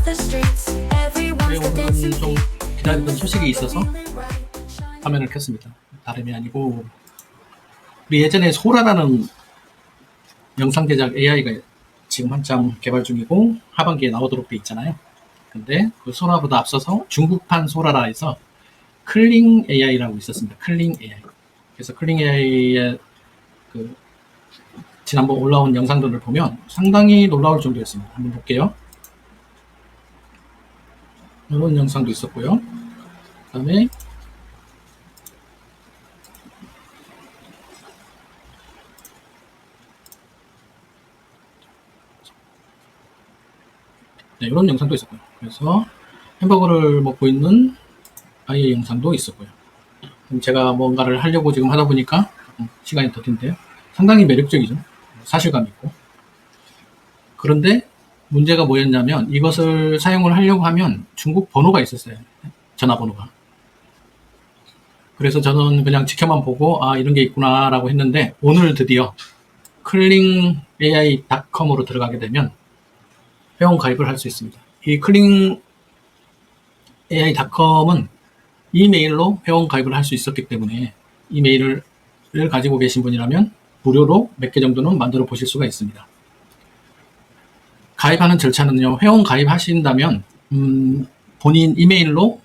네, 오늘은 좀 기다리던 소식이 있어서 화면을 켰습니다. 다름이 아니고 우리 예전에 소라라는 영상 제작 AI가 지금 한참 개발 중이고 하반기에 나오도록 돼 있잖아요. 근데 그 소라보다 앞서서 중국판 소라라 해서 클링 AI라고 있었습니다. 클링 AI. 그래서 클링 AI의 그 지난번 올라온 영상들을 보면 상당히 놀라울 정도였습니다. 한번 볼게요. 이런 영상도 있었고요. 그 다음에 네, 이런 영상도 있었고요. 그래서 햄버거를 먹고 있는 아이의 영상도 있었고요. 제가 뭔가를 하려고 지금 하다 보니까 시간이 더딘데요. 상당히 매력적이죠. 사실감 있고. 그런데 문제가 뭐였냐면 이것을 사용을 하려고 하면 중국 번호가 있었어요. 전화번호가. 그래서 저는 그냥 지켜만 보고 아 이런 게 있구나 라고 했는데 오늘 드디어 클링ai.com으로 들어가게 되면 회원 가입을 할 수 있습니다. 이 클링ai.com은 이메일로 회원 가입을 할 수 있었기 때문에 이메일을 가지고 계신 분이라면 무료로 몇 개 정도는 만들어 보실 수가 있습니다. 가입하는 절차는요, 회원 가입하신다면 본인 이메일로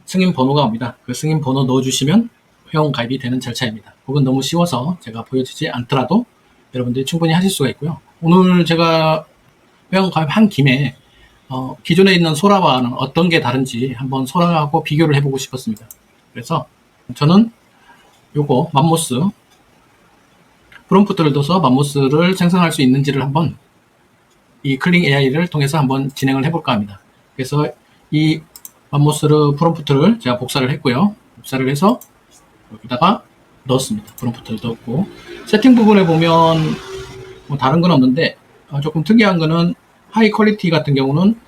승인 번호가 옵니다. 그 승인 번호 넣어주시면 회원 가입이 되는 절차입니다. 그건 너무 쉬워서 제가 보여주지 않더라도 여러분들이 충분히 하실 수가 있고요. 오늘 제가 회원 가입한 김에 기존에 있는 소라와는 어떤 게 다른지 한번 소라하고 비교를 해보고 싶었습니다. 그래서 저는 요거 맘모스 프롬프트를 둬서 맘모스를 생성할 수 있는지를 한번 이 클링 AI를 통해서 한번 진행을 해볼까 합니다. 그래서 이 맘모스르 프롬프트를 제가 복사를 했고요. 복사를 해서 여기다가 넣었습니다. 프롬프트를 넣었고 세팅 부분에 보면 뭐 다른 건 없는데 조금 특이한 거는 하이 퀄리티 같은 경우는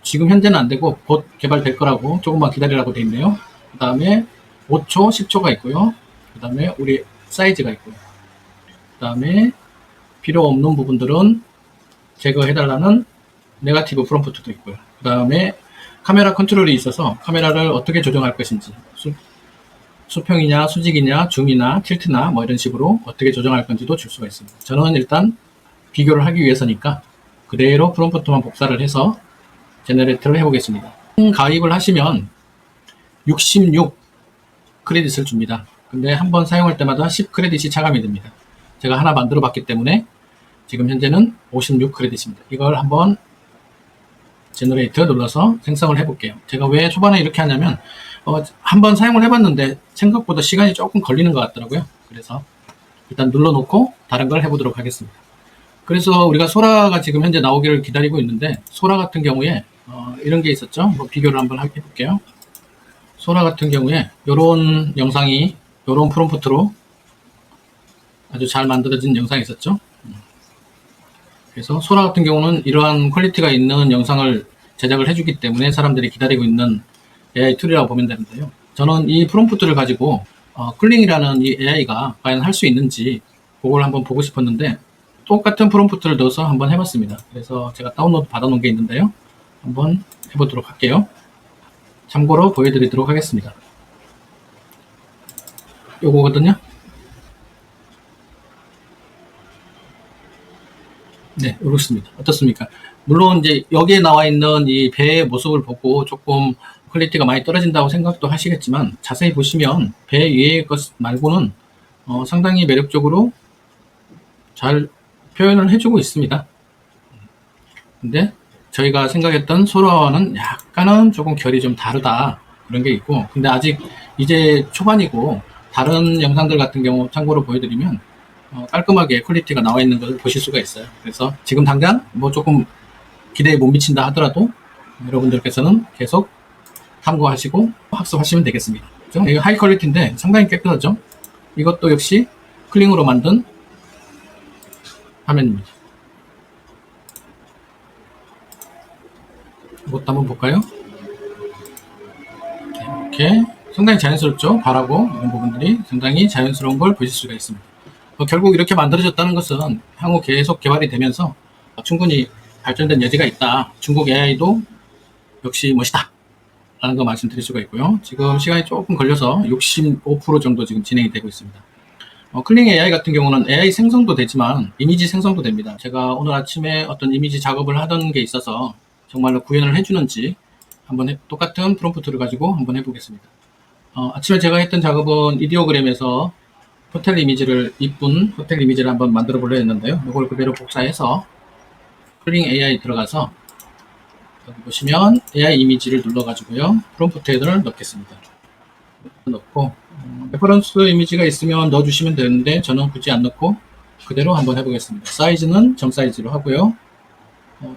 지금 현재는 안 되고 곧 개발될 거라고 조금만 기다리라고 되어 있네요. 그 다음에 5초, 10초가 있고요. 그 다음에 우리 사이즈가 있고요. 그 다음에 필요 없는 부분들은 제거해달라는 네거티브 프롬프트도 있고요. 그 다음에 카메라 컨트롤이 있어서 카메라를 어떻게 조정할 것인지 수평이냐 수직이냐 줌이나 틸트나 뭐 이런 식으로 어떻게 조정할 건지도 줄 수가 있습니다. 저는 일단 비교를 하기 위해서니까 그대로 프롬프트만 복사를 해서 제너레이터를 해보겠습니다. 가입을 하시면 66 크레딧을 줍니다. 근데 한번 사용할 때마다 10 크레딧이 차감이 됩니다. 제가 하나 만들어 봤기 때문에 지금 현재는 56 크레딧입니다. 이걸 한번 제너레이터 눌러서 생성을 해볼게요. 제가 왜 초반에 이렇게 하냐면 한번 사용을 해봤는데 생각보다 시간이 조금 걸리는 것 같더라고요. 그래서 일단 눌러놓고 다른 걸 해보도록 하겠습니다. 그래서 우리가 소라가 지금 현재 나오기를 기다리고 있는데 소라 같은 경우에 이런 게 있었죠. 뭐 비교를 한번 해볼게요. 소라 같은 경우에 이런 영상이 이런 프롬프트로 아주 잘 만들어진 영상이 있었죠. 그래서 소라 같은 경우는 이러한 퀄리티가 있는 영상을 제작을 해주기 때문에 사람들이 기다리고 있는 AI 툴이라고 보면 되는데요. 저는 이 프롬프트를 가지고 클링이라는 이 AI가 과연 할 수 있는지 그걸 한번 보고 싶었는데 똑같은 프롬프트를 넣어서 한번 해봤습니다. 그래서 제가 다운로드 받아놓은 게 있는데요. 한번 해보도록 할게요. 참고로 보여드리도록 하겠습니다. 요거거든요. 네, 이렇습니다. 어떻습니까? 물론 이제 여기에 나와 있는 이 배의 모습을 보고 조금 퀄리티가 많이 떨어진다고 생각도 하시겠지만 자세히 보시면 배 위의 것 말고는 상당히 매력적으로 잘 표현을 해주고 있습니다. 근데 저희가 생각했던 소라와는 약간은 조금 결이 좀 다르다 그런 게 있고 근데 아직 이제 초반이고 다른 영상들 같은 경우 참고로 보여드리면 깔끔하게 퀄리티가 나와 있는 것을 보실 수가 있어요. 그래서 지금 당장 뭐 조금 기대에 못 미친다 하더라도 여러분들께서는 계속 탐구하시고 학습하시면 되겠습니다. 그렇죠? 이거 하이 퀄리티인데 상당히 깨끗하죠. 이것도 역시 클링으로 만든 화면입니다. 이것도 한번 볼까요? 이렇게 상당히 자연스럽죠. 발하고 이런 부분들이 상당히 자연스러운 걸 보실 수가 있습니다. 결국 이렇게 만들어졌다는 것은 향후 계속 개발이 되면서 충분히 발전된 여지가 있다. 중국 AI도 역시 멋있다 라는 거 말씀드릴 수가 있고요. 지금 시간이 조금 걸려서 65% 정도 지금 진행이 되고 있습니다. 클링 AI 같은 경우는 AI 생성도 되지만 이미지 생성도 됩니다. 제가 오늘 아침에 어떤 이미지 작업을 하던 게 있어서 정말로 구현을 해주는지 한번 똑같은 프롬프트를 가지고 한번 해보겠습니다. 아침에 제가 했던 작업은 이디오그램에서 호텔 이미지를, 이쁜 호텔 이미지를 한번 만들어 보려 했는데요. 이걸 그대로 복사해서 클링 AI 들어가서 여기 보시면 AI 이미지를 눌러가지고요. 프롬프트 헤더를 넣겠습니다. 넣고 레퍼런스 이미지가 있으면 넣어주시면 되는데 저는 굳이 안 넣고 그대로 한번 해보겠습니다. 사이즈는 정 사이즈로 하고요.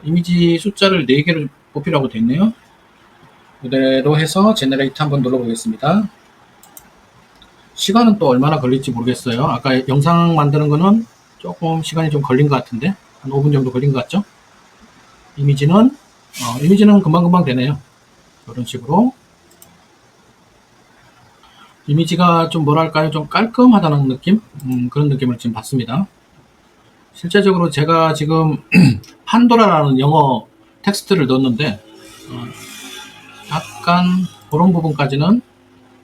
이미지 숫자를 4개를 뽑히라고 되어 있네요. 그대로 해서 제너레이트 한번 눌러보겠습니다. 시간은 또 얼마나 걸릴지 모르겠어요. 아까 영상 만드는 거는 조금 시간이 좀 걸린 것 같은데 한 5분 정도 걸린 것 같죠? 이미지는 금방금방 되네요. 이런 식으로 이미지가 좀 뭐랄까요, 좀 깔끔하다는 느낌? 그런 느낌을 지금 받습니다. 실제적으로 제가 지금 판도라라는 영어 텍스트를 넣었는데 약간 그런 부분까지는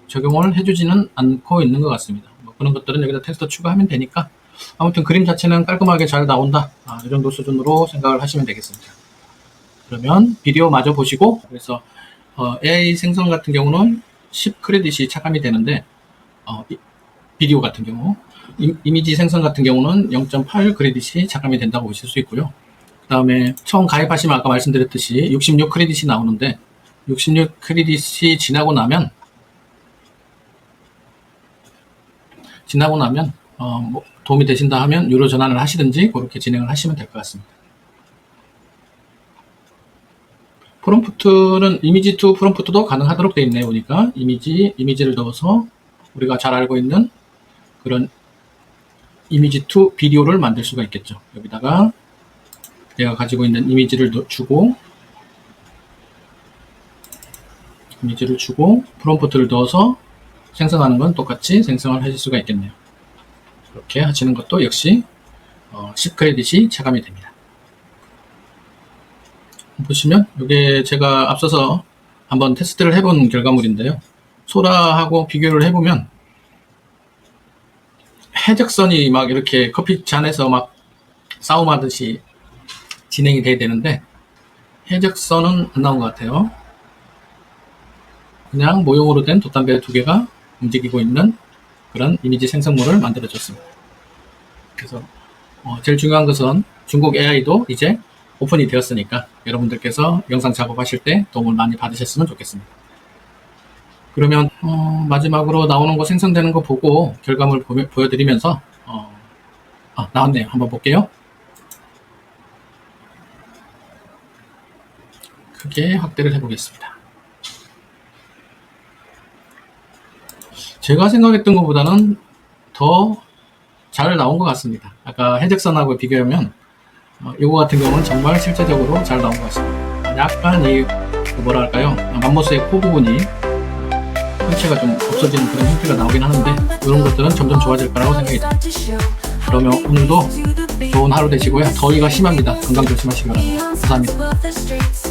적용을 해주지는 않고 있는 것 같습니다. 뭐 그런 것들은 여기다 텍스트 추가하면 되니까 아무튼 그림 자체는 깔끔하게 잘 나온다, 이 정도 수준으로 생각을 하시면 되겠습니다. 그러면 비디오 마저 보시고, 그래서 AI 생성 같은 경우는 10 크레딧이 차감이 되는데 비디오 같은 경우, 이미지 생성 같은 경우는 0.8 크레딧이 차감이 된다고 보실 수 있고요. 그 다음에 처음 가입하시면 아까 말씀드렸듯이 66 크레딧이 나오는데 66 크레딧이 지나고 나면 뭐 도움이 되신다 하면 유료 전환을 하시든지 그렇게 진행을 하시면 될 것 같습니다. 프롬프트는 이미지 투 프롬프트도 가능하도록 되어 있네요. 보니까 이미지를 넣어서 우리가 잘 알고 있는 그런 이미지 투 비디오를 만들 수가 있겠죠. 여기다가 내가 가지고 있는 이미지를 주고 프롬프트를 넣어서 생성하는 건 똑같이 생성을 하실 수가 있겠네요. 이렇게 하시는 것도 역시 10 크레딧이 차감이 됩니다. 보시면 이게 제가 앞서서 한번 테스트를 해본 결과물인데요. 소라하고 비교를 해보면 해적선이 막 이렇게 커피잔에서 막 싸움하듯이 진행이 돼야 되는데 해적선은 안 나온 것 같아요. 그냥 모형으로 된 돛담배 2개가 움직이고 있는 그런 이미지 생성물을 만들어 줬습니다. 그래서 제일 중요한 것은 중국 AI도 이제 오픈이 되었으니까 여러분들께서 영상 작업하실 때 도움을 많이 받으셨으면 좋겠습니다. 그러면 마지막으로 나오는 거, 생성되는 거 보고 결과물 보여드리면서 나왔네요. 한번 볼게요. 크게 확대를 해보겠습니다. 제가 생각했던 것보다는 더 잘 나온 것 같습니다. 아까 해적선하고 비교하면 이거 같은 경우는 정말 실제적으로 잘 나온 것 같습니다. 약간 뭐랄까요, 맘모스의 코 부분이 형체가 좀 없어지는 그런 형태가 나오긴 하는데 이런 것들은 점점 좋아질 거라고 생각이 듭니다. 그러면 오늘도 좋은 하루 되시고요. 더위가 심합니다. 건강 조심하시기 바랍니다. 감사합니다.